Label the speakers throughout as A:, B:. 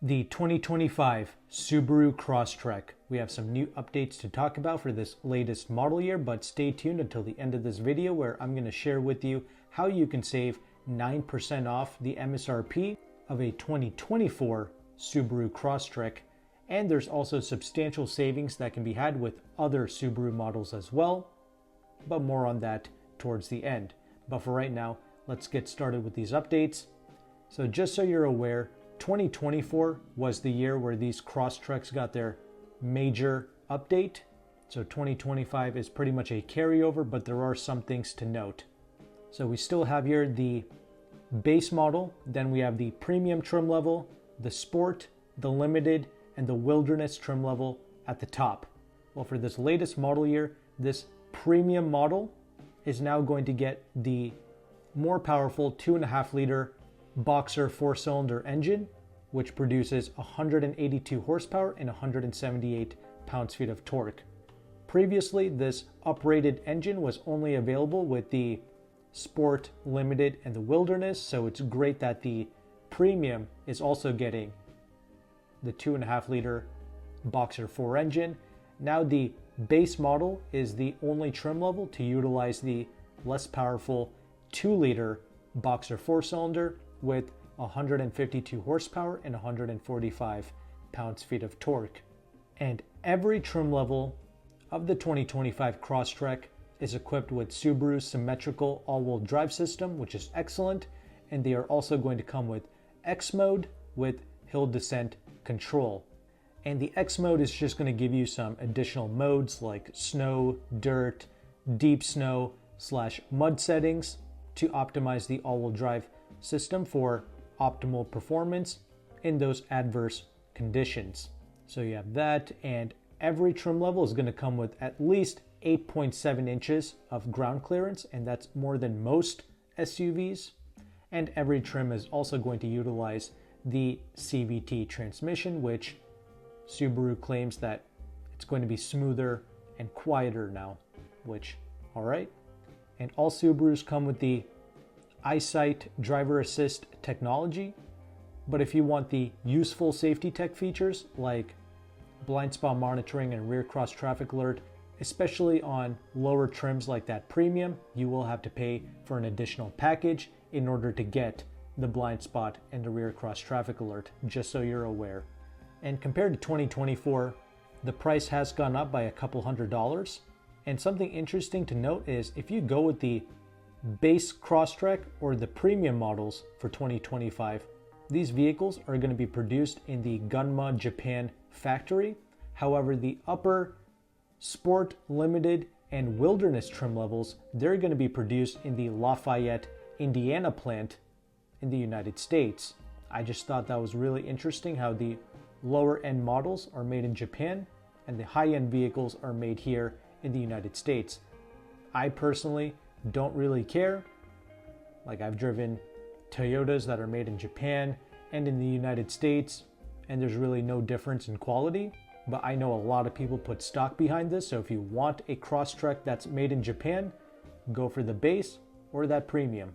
A: The 2025 Subaru Crosstrek. We have some new updates to talk about for this latest model year, but stay tuned until the end of this video where I'm going to share with you how you can save 9% off the MSRP of a 2024 Subaru Crosstrek. And there's also substantial savings that can be had with other Subaru models as well, but more on that towards the end. But for right now, let's get started with these updates. So just so you're aware, 2024 was the year where these Crosstreks got their major update. So 2025 is pretty much a carryover, but there are some things to note. So we still have here the base model, then we have the premium trim level, the sport, the limited, and the wilderness trim level at the top. Well, for this latest model year, this premium model is now going to get the more powerful 2.5 liter Boxer 4-cylinder engine, which produces 182 horsepower and 178 pounds-feet of torque. Previously, this uprated engine was only available with the Sport, Limited, and the Wilderness, so it's great that the Premium is also getting the 2.5 liter Boxer 4 engine. Now the base model is the only trim level to utilize the less powerful 2 liter Boxer 4-cylinder with 152 horsepower and 145 pounds-feet of torque. And every trim level of the 2025 Crosstrek is equipped with Subaru's symmetrical all-wheel drive system, which is excellent, and they are also going to come with X mode with hill descent control. And the X mode is just going to give you some additional modes like snow, dirt, deep snow / mud settings to optimize the all-wheel drive system for optimal performance in those adverse conditions. So you have that, and every trim level is going to come with at least 8.7 inches of ground clearance, and that's more than most SUVs. And every trim is also going to utilize the CVT transmission, which Subaru claims that it's going to be smoother and quieter now, which, all right. And all Subarus come with the EyeSight driver assist technology, but if you want the useful safety tech features like blind spot monitoring and rear cross traffic alert, especially on lower trims like that premium, you will have to pay for an additional package in order to get the blind spot and the rear cross traffic alert, just so you're aware. And compared to 2024, the price has gone up by a couple $100. And something interesting to note is if you go with the base Crosstrek or the premium models for 2025, these vehicles are going to be produced in the Gunma, Japan factory. However, the upper Sport, Limited, and Wilderness trim levels, they're going to be produced in the Lafayette, Indiana plant in the United States. I just thought that was really interesting how the lower end models are made in Japan and the high end vehicles are made here in the United States. I personally don't really care. Like, I've driven Toyotas that are made in Japan and in the United States, and there's really no difference in quality. But I know a lot of people put stock behind this, so if you want a Crosstrek that's made in Japan, go for the base or that premium.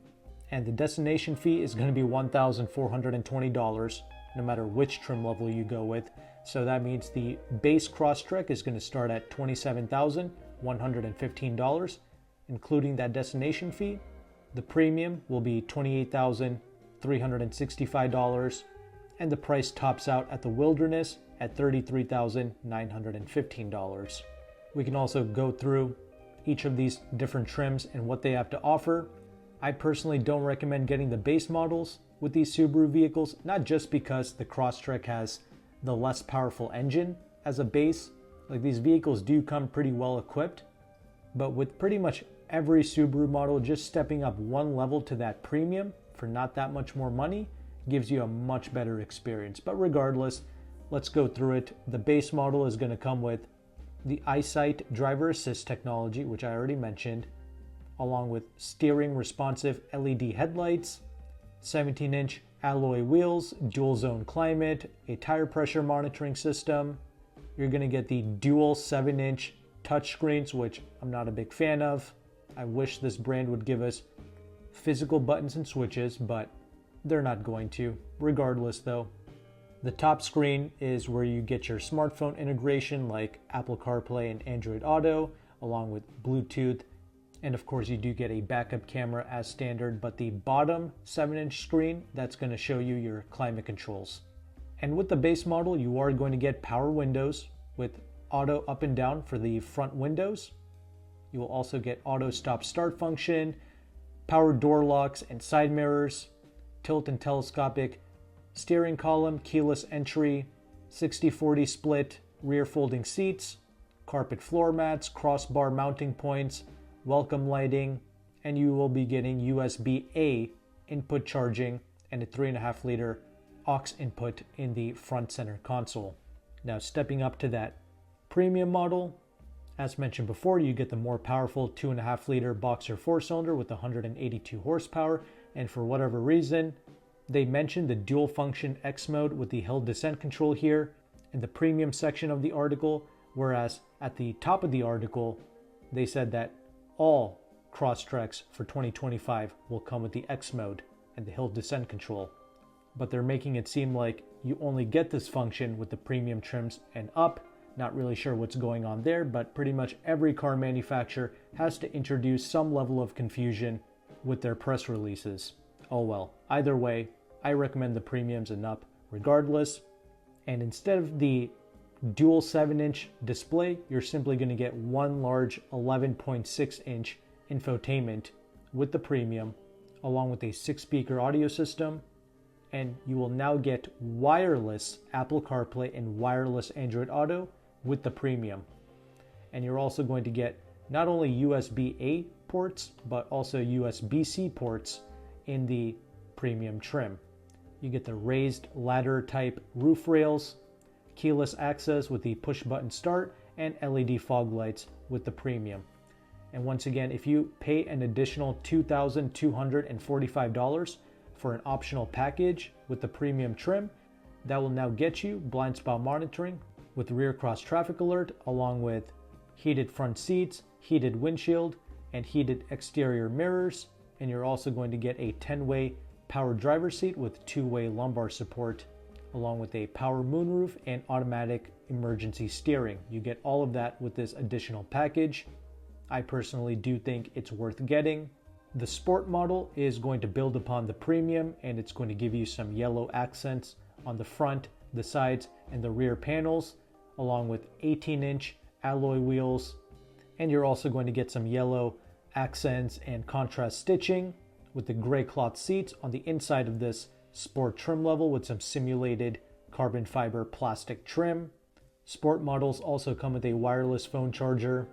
A: And the destination fee is going to be $1,420 no matter which trim level you go with. So that means the base Crosstrek is going to start at $27,115, including that destination fee. The premium will be $28,365, and the price tops out at the Wilderness at $33,915. We can also go through each of these different trims and what they have to offer. I personally don't recommend getting the base models with these Subaru vehicles, not just because the Crosstrek has the less powerful engine as a base. Like, these vehicles do come pretty well equipped, but with pretty much every Subaru model, just stepping up one level to that premium for not that much more money gives you a much better experience. But regardless, let's go through it. The base model is going to come with the EyeSight driver assist technology, which I already mentioned, along with steering responsive LED headlights, 17-inch alloy wheels, dual zone climate, a tire pressure monitoring system. You're going to get the dual 7-inch touchscreens, which I'm not a big fan of. I wish this brand would give us physical buttons and switches, but they're not going to. Regardless though, The top screen is where you get your smartphone integration like Apple CarPlay and Android Auto, along with Bluetooth. And of course you do get a backup camera as standard, but the bottom 7-inch screen, that's going to show you your climate controls. And with the base model, you are going to get power windows with auto up and down for the front windows. You will also get auto stop start function, power door locks and side mirrors, tilt and telescopic steering column, keyless entry, 60/40 split rear folding seats, carpet floor mats, crossbar mounting points, welcome lighting, and you will be getting USB-A input charging and a 3.5 liter aux input in the front center console. Now stepping up to that premium model, as mentioned before, you get the more powerful 2.5 liter boxer 4-cylinder with 182 horsepower, and for whatever reason, they mentioned the dual function X mode with the hill descent control here in the premium section of the article, whereas at the top of the article, they said that all Crosstreks for 2025 will come with the X mode and the hill descent control. But they're making it seem like you only get this function with the premium trims and up. Not really sure what's going on there, but pretty much every car manufacturer has to introduce some level of confusion with their press releases. Oh well, either way, I recommend the premiums and up regardless. And instead of the dual 7-inch display, you're simply going to get one large 11.6-inch infotainment with the premium, along with a 6-speaker audio system. And you will now get wireless Apple CarPlay and wireless Android Auto with the premium. And you're also going to get not only USB-A ports, but also USB-C ports in the premium trim. You get the raised ladder type roof rails, keyless access with the push button start, and LED fog lights with the premium. And once again, if you pay an additional $2,245 for an optional package with the premium trim, that will now get you blind spot monitoring with rear cross traffic alert, along with heated front seats, heated windshield, and heated exterior mirrors. And you're also going to get a 10-way power driver's seat with 2-way lumbar support, along with a power moonroof and automatic emergency steering. You get all of that with this additional package. I personally do think it's worth getting. The sport model is going to build upon the premium, and it's going to give you some yellow accents on the front, the sides, and the rear panels, along with 18-inch alloy wheels. And you're also going to get some yellow accents and contrast stitching with the gray cloth seats on the inside of this sport trim level with some simulated carbon fiber plastic trim. Sport models also come with a wireless phone charger,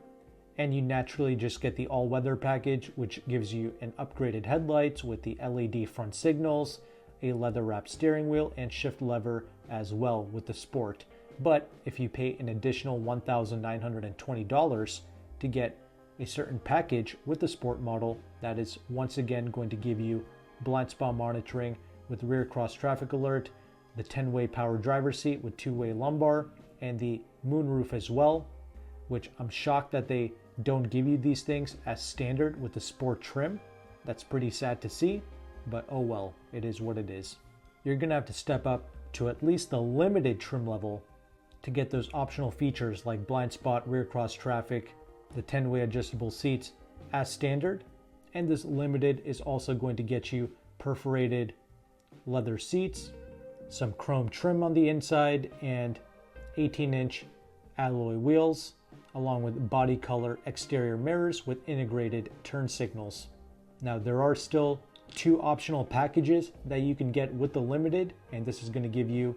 A: and you naturally just get the all-weather package, which gives you an upgraded headlights with the LED front signals, a leather-wrapped steering wheel, and shift lever as well with the Sport. But if you pay an additional $1,920 to get a certain package with the Sport model, that is once again going to give you blind spot monitoring with rear cross traffic alert, the 10-way power driver seat with 2-way lumbar, and the moonroof as well, which I'm shocked that they don't give you these things as standard with the Sport trim. That's pretty sad to see, but oh well, it is what it is. You're gonna have to step up to at least the limited trim level to get those optional features like blind spot, rear cross traffic, the 10-way adjustable seats as standard. And this limited is also going to get you perforated leather seats, some chrome trim on the inside, and 18-inch alloy wheels, along with body color exterior mirrors with integrated turn signals. Now there are still 2 optional packages that you can get with the limited, and this is going to give you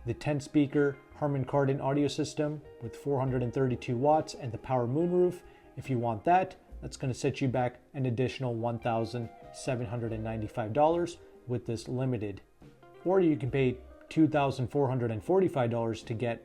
A: the 10-speaker Harman Kardon audio system with 432 watts and the power moonroof. If you want that, that's going to set you back an additional $1,795 with this limited. Or you can pay $2,445 to get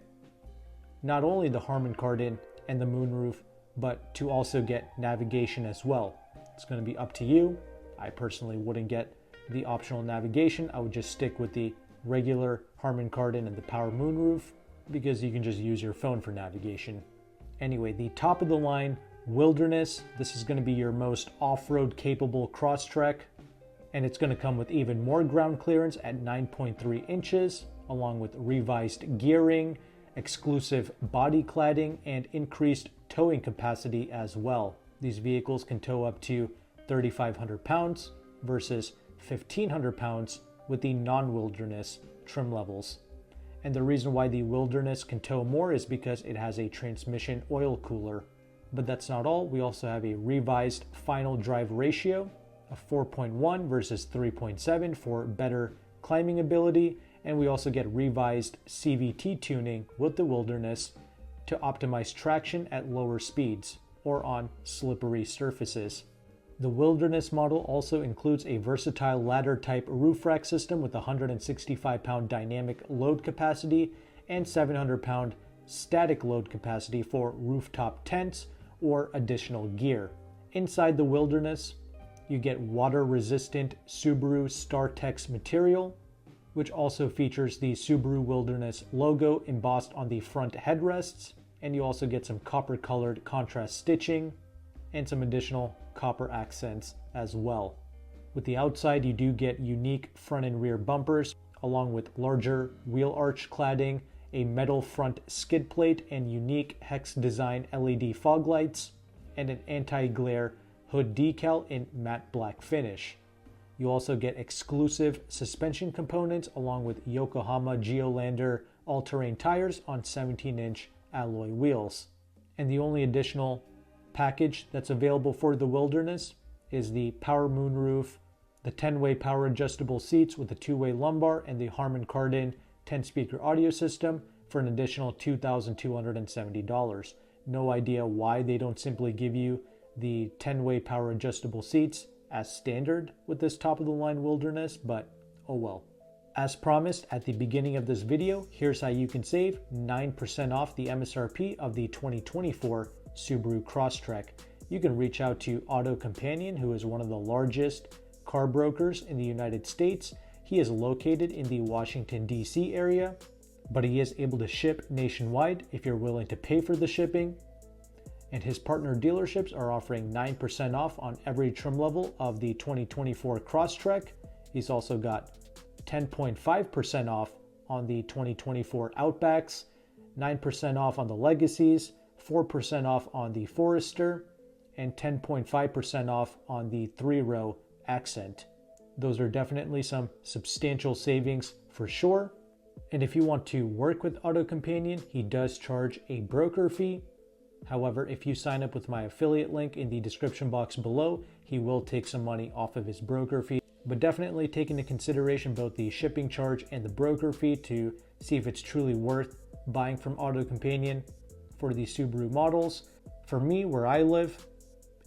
A: not only the Harman Kardon and the moonroof, but to also get navigation as well. It's going to be up to you. I personally wouldn't get the optional navigation. I would just stick with the regular Harman Kardon and the power moonroof, because you can just use your phone for navigation. Anyway, the top of the line Wilderness, this is going to be your most off-road capable Crosstrek, and it's going to come with even more ground clearance at 9.3 inches, along with revised gearing, exclusive body cladding, and increased towing capacity as well. These vehicles can tow up to 3,500 pounds versus 1,500 pounds with the non-wilderness trim levels. And the reason why the wilderness can tow more is because it has a transmission oil cooler. But that's not all. We also have a revised final drive ratio of 4.1 versus 3.7 for better climbing ability. And we also get revised CVT tuning with the wilderness to optimize traction at lower speeds or on slippery surfaces. The wilderness model also includes a versatile ladder type roof rack system with 165 pound dynamic load capacity and 700 pound static load capacity for rooftop tents or additional gear. Inside the wilderness, you get water resistant Subaru StarTex material, which also features the Subaru Wilderness logo embossed on the front headrests, and you also get some copper colored contrast stitching and some additional copper accents as well. With the outside, you do get unique front and rear bumpers along with larger wheel arch cladding, a metal front skid plate, and unique hex design LED fog lights, and an anti-glare hood decal in matte black finish. You also get exclusive suspension components along with Yokohama Geolandar all-terrain tires on 17-inch alloy wheels. And the only additional package that's available for the wilderness is the power moonroof, the 10-way power adjustable seats with a 2-way lumbar, and the Harman Kardon 10-speaker audio system for an additional $2,270. No idea why they don't simply give you the 10-way power adjustable seats as standard with this top-of-the-line wilderness, but oh well. As promised at the beginning of this video, here's how you can save 9% off the MSRP of the 2024 Subaru Crosstrek. You can reach out to AutoCompanion, who is one of the largest car brokers in the United States. He is located in the Washington, D.C. area, but he is able to ship nationwide if you're willing to pay for the shipping. And his partner dealerships are offering 9% off on every trim level of the 2024 Crosstrek. He's also got 10.5% off on the 2024 Outbacks, 9% off on the Legacies, 4% off on the Forester, and 10.5% off on the 3-row Accent. Those are definitely some substantial savings for sure. And if you want to work with AutoCompanion, he does charge a broker fee. However, if you sign up with my affiliate link in the description box below, he will take some money off of his broker fee. But definitely take into consideration both the shipping charge and the broker fee to see if it's truly worth buying from AutoCompanion for the Subaru models. For me, where I live,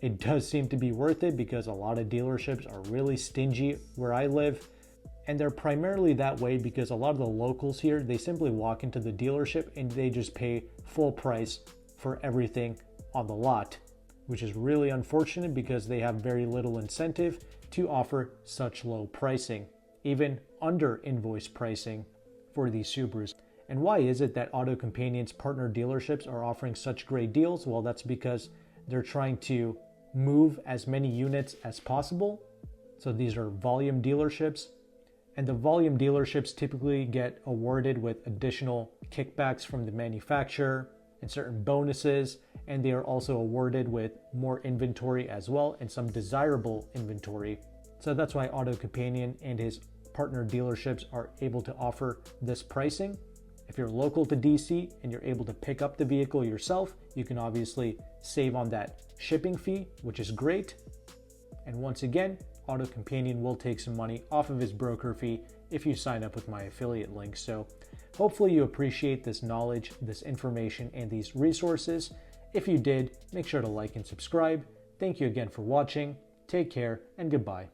A: it does seem to be worth it because a lot of dealerships are really stingy where I live. And they're primarily that way because a lot of the locals here, they simply walk into the dealership and they just pay full price for everything on the lot, which is really unfortunate because they have very little incentive to offer such low pricing, even under invoice pricing for these Subarus. And why is it that AutoCompanion's partner dealerships are offering such great deals? Well, that's because they're trying to move as many units as possible. So these are volume dealerships, and the volume dealerships typically get awarded with additional kickbacks from the manufacturer and certain bonuses, and they are also awarded with more inventory as well and some desirable inventory. So that's why AutoCompanion and his partner dealerships are able to offer this pricing. If you're local to DC and you're able to pick up the vehicle yourself, you can obviously save on that shipping fee, which is great. And once again, AutoCompanion will take some money off of his broker fee if you sign up with my affiliate link. So hopefully you appreciate this knowledge, this information, and these resources. If you did, make sure to like and subscribe. Thank you again for watching. Take care and goodbye.